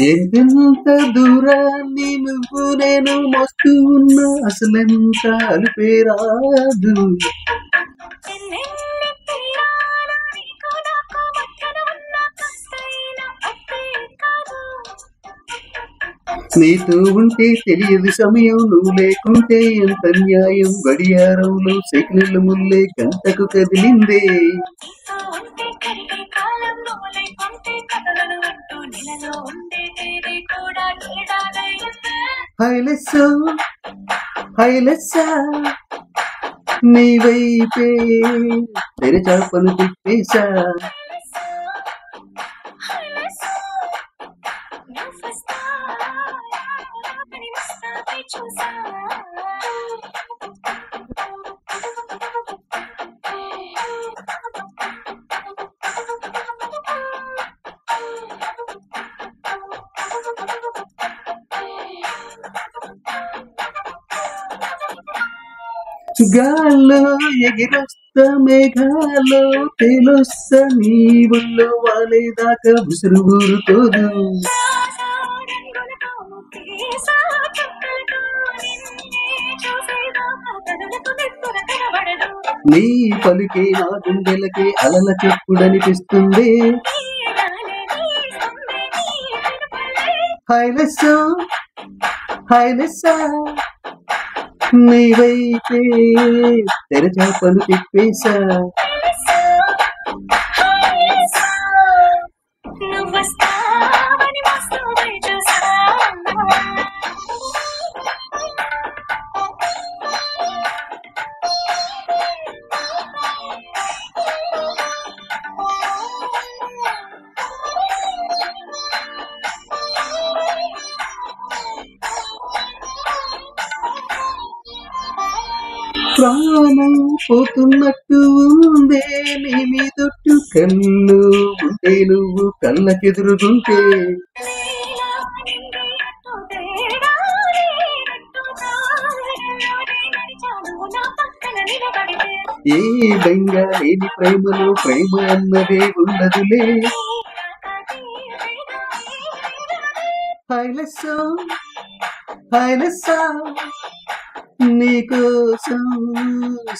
ఎంతెంత దూరాన్ని నువ్వు నేను మోస్తూ ఉన్నా అసలెంత అలుపే రాదు. నీతో ఉంటే తెలియదు సమయం, నువ్వు లేకుంటే ఎంత న్యాయం. గడియారంలో సెకండ్ల ముల్లే గంటకు కదిలిందే. హైలెస్సో హైలెస్సా నీ వైపే తెరచాపను తిప్పేశా. గాల్లో ఎగిరొస్తా మేఘాల్లో తేలొస్తా నీ ఒళ్ళో వాలేదాకా విసురు ఊరుకోదు. నీ పలికే నా గుండెలకే అలల చెప్పుడనిపిస్తుంది. హైలెస్సో హైలెస్సా నీ వైపే తెరచాపలు తిప్పేశా. ప్రాణం పోతున్నట్టు ఉందే నీ మీదొట్టు కళ్ళు ఉంటే నువ్వు కళ్ళకెదురుగుంటే. ఏ బెంగా లేని ప్రేమలో ప్రేమ అన్నదే ఉండదులే. హైలెస్సో హైలెస్సా నీకోసం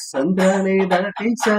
సంద్రాలే దాటేశా.